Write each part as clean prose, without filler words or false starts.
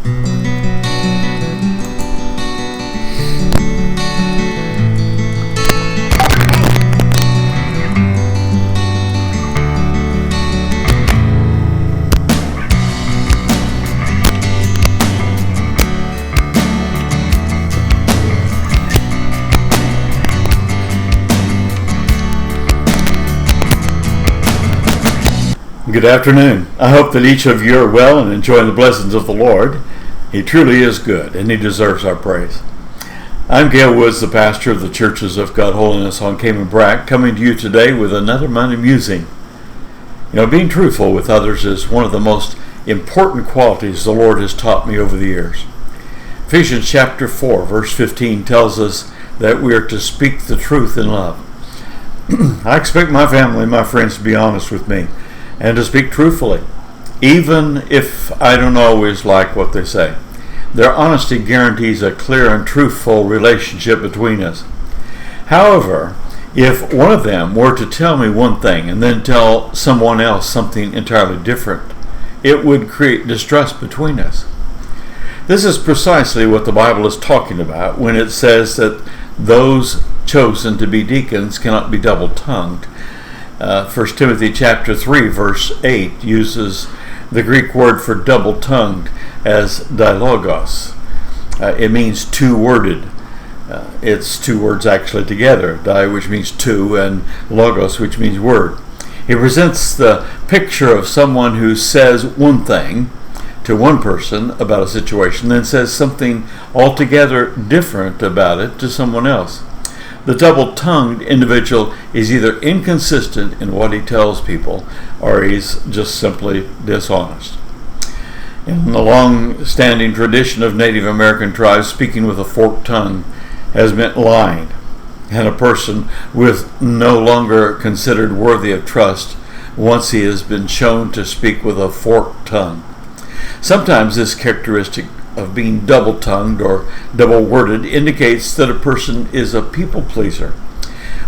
Good afternoon. I hope that each of you are well and enjoying the blessings of the Lord. He truly is good, and He deserves our praise. I'm Gail Woods, the pastor of the Churches of God Holiness on Cayman Brack, coming to you today with another Monday Musing. Being truthful with others is one of the most important qualities the Lord has taught me over the years. Ephesians chapter 4, verse 15 tells us that we are to speak the truth in love. I expect my family and my friends to be honest with me and to speak truthfully, even if I don't always like what they say. Their honesty guarantees a clear and truthful relationship between us. However, if one of them were to tell me one thing and then tell someone else something entirely different, it would create distrust between us. This is precisely what the Bible is talking about when it says that those chosen to be deacons cannot be double-tongued. 1 Timothy chapter 3 verse 8 uses the Greek word for double-tongued as dilogos. It means two-worded. It's two words actually together, di, which means two, and logos, which means word. It presents the picture of someone who says one thing to one person about a situation, then says something altogether different about it to someone else. The double-tongued individual is either inconsistent in what he tells people, or he's just simply dishonest. In the long-standing tradition of Native American tribes, speaking with a forked tongue has meant lying, and a person with no longer considered worthy of trust once he has been shown to speak with a forked tongue. Sometimes this characteristic of being double-tongued or double-worded indicates that a person is a people-pleaser,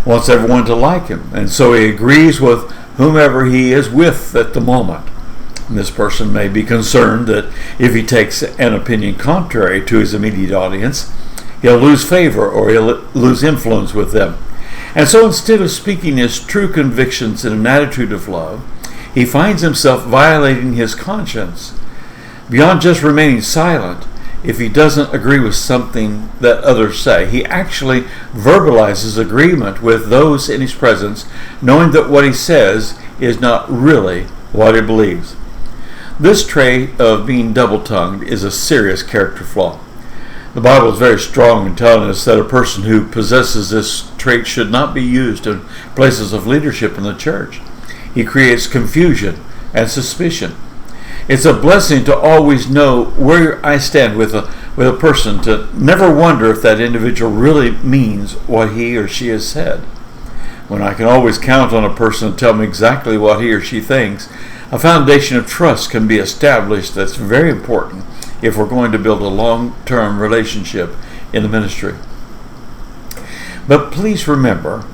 wants everyone to like him, and so he agrees with whomever he is with at the moment. And this person may be concerned that if he takes an opinion contrary to his immediate audience, he'll lose favor or he'll lose influence with them. And so instead of speaking his true convictions in an attitude of love, he finds himself violating his conscience. Beyond just remaining silent, if he doesn't agree with something that others say, he actually verbalizes agreement with those in his presence, knowing that what he says is not really what he believes. This trait of being double-tongued is a serious character flaw. The Bible is very strong in telling us that a person who possesses this trait should not be used in places of leadership in the church. He creates confusion and suspicion. It's a blessing to always know where I stand with a person, to never wonder if that individual really means what he or she has said. When I can always count on a person to tell me exactly what he or she thinks, a foundation of trust can be established that's very important if we're going to build a long-term relationship in the ministry. But please remember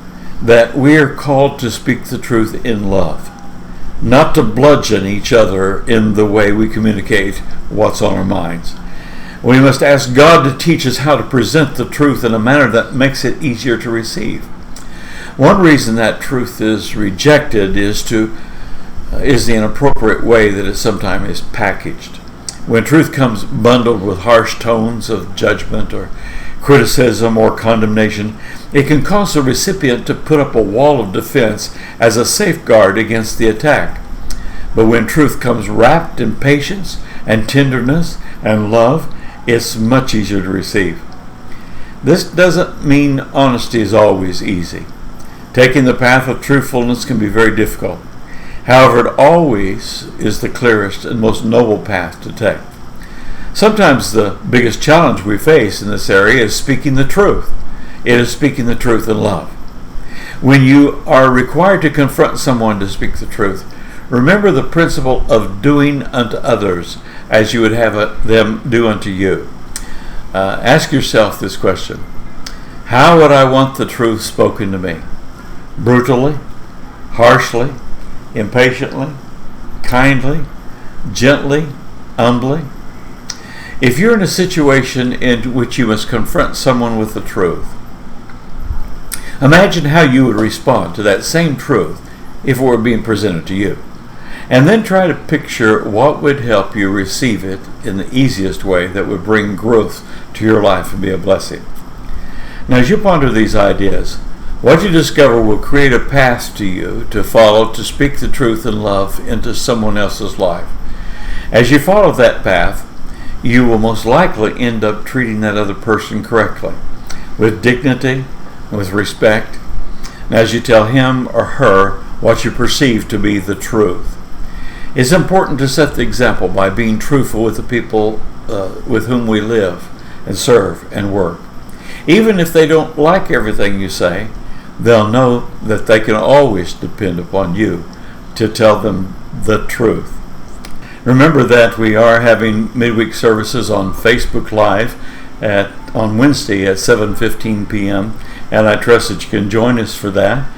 that we are called to speak the truth in love, not to bludgeon each other in the way we communicate what's on our minds. We must ask God to teach us how to present the truth in a manner that makes it easier to receive. One reason that truth is rejected is the inappropriate way that it sometimes is packaged. When truth comes bundled with harsh tones of judgment or criticism or condemnation, it can cause the recipient to put up a wall of defense as a safeguard against the attack. But when truth comes wrapped in patience and tenderness and love, it's much easier to receive. This doesn't mean honesty is always easy. Taking the path of truthfulness can be very difficult. However, it always is the clearest and most noble path to take. Sometimes the biggest challenge we face in this area is speaking the truth. It is speaking the truth in love. When you are required to confront someone to speak the truth, remember the principle of doing unto others as you would have them do unto you. Ask yourself this question: how would I want the truth spoken to me? Brutally, harshly, impatiently, kindly, gently, humbly? If you're in a situation in which you must confront someone with the truth, imagine how you would respond to that same truth if it were being presented to you. And then try to picture what would help you receive it in the easiest way that would bring growth to your life and be a blessing. Now, as you ponder these ideas, what you discover will create a path to you to follow to speak the truth and love into someone else's life. As you follow that path, you will most likely end up treating that other person correctly, with dignity, with respect, and as you tell him or her what you perceive to be the truth. It's important to set the example by being truthful with the people with whom we live and serve and work. Even if they don't like everything you say, they'll know that they can always depend upon you to tell them the truth. Remember that we are having midweek services on Facebook Live on Wednesday at 7:15 p.m. and I trust that you can join us for that.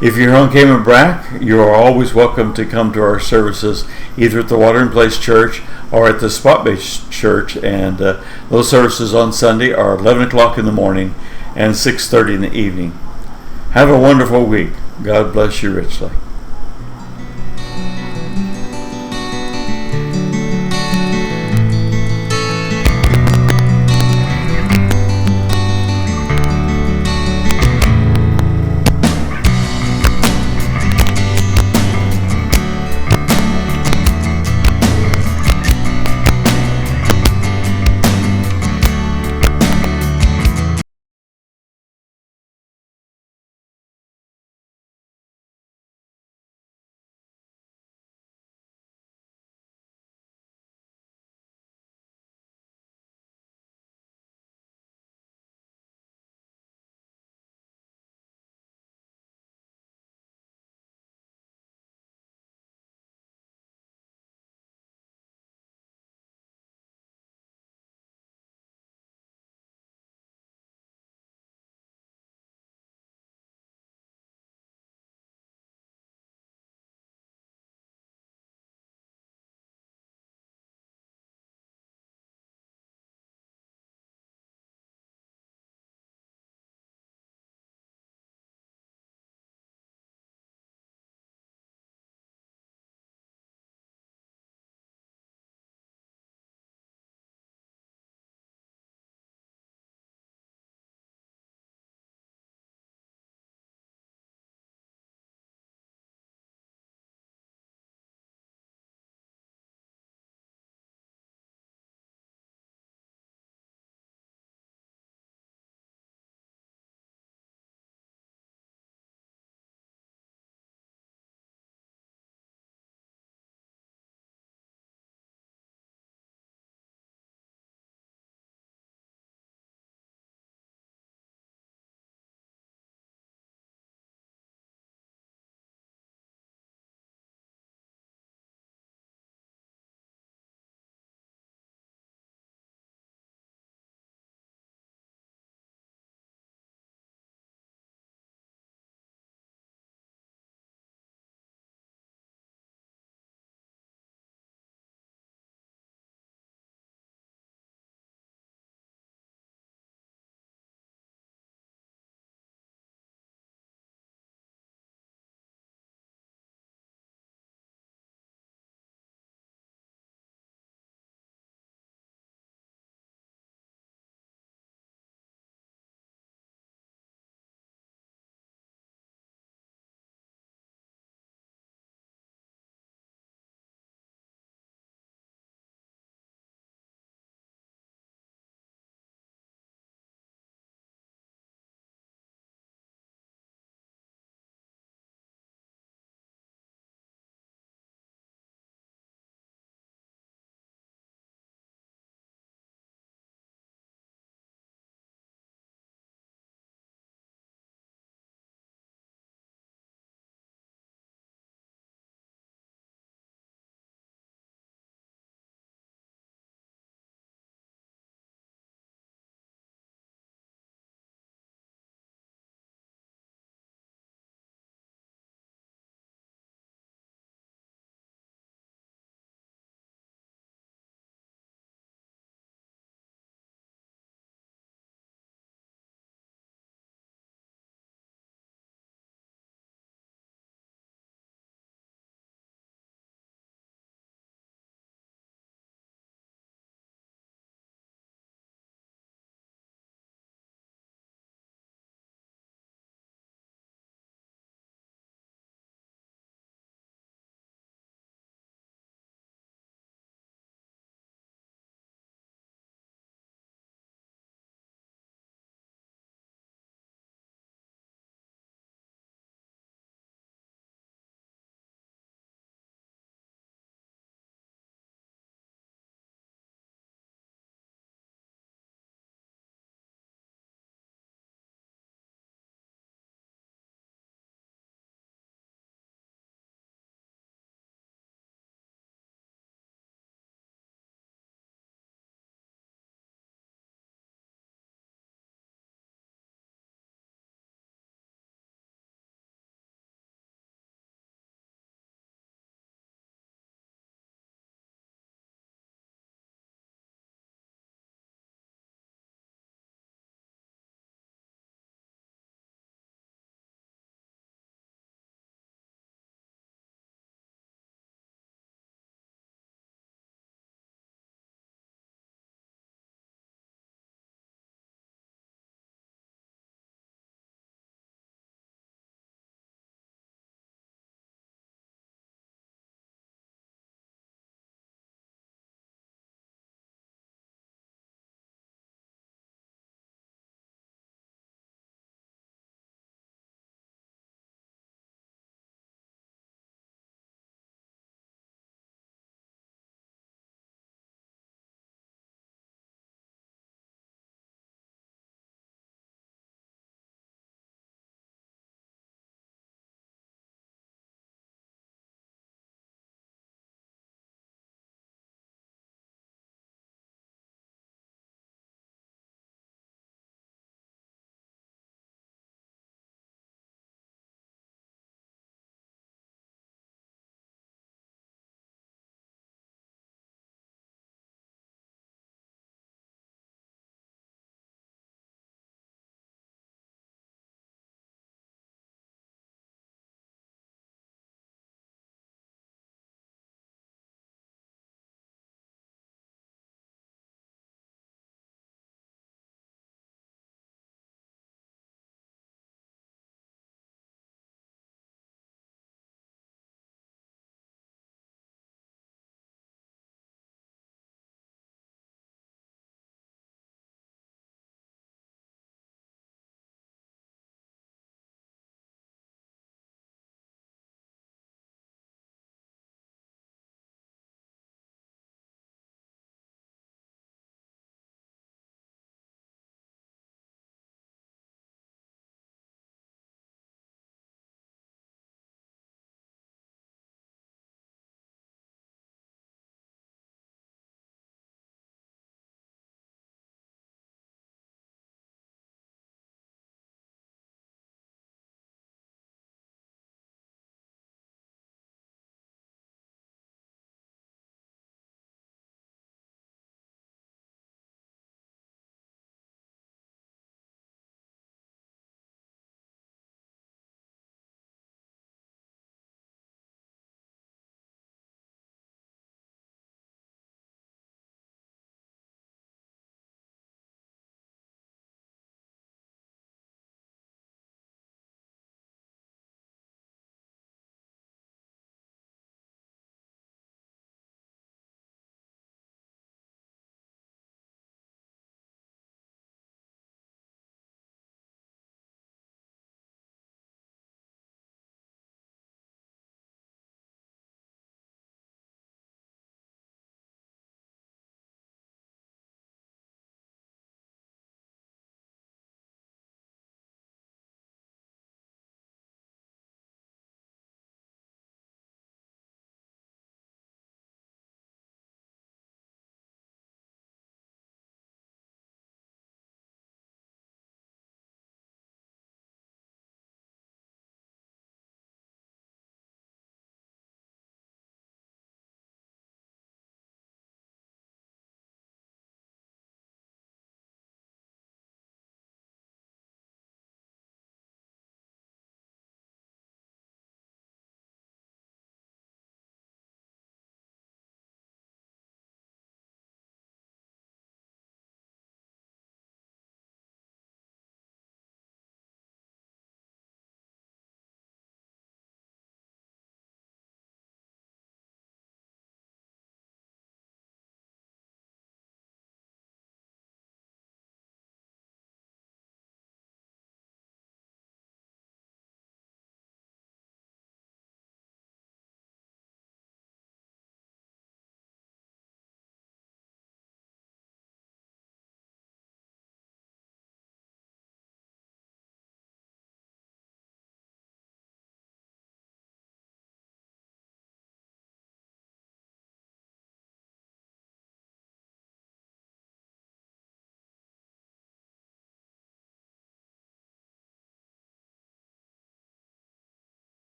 If you're on Cayman Brac, you are always welcome to come to our services either at the Watering Place Church or at the Spot-Based Church, and those services on Sunday are 11 o'clock in the morning and 6:30 in the evening. Have a wonderful week. God bless you richly.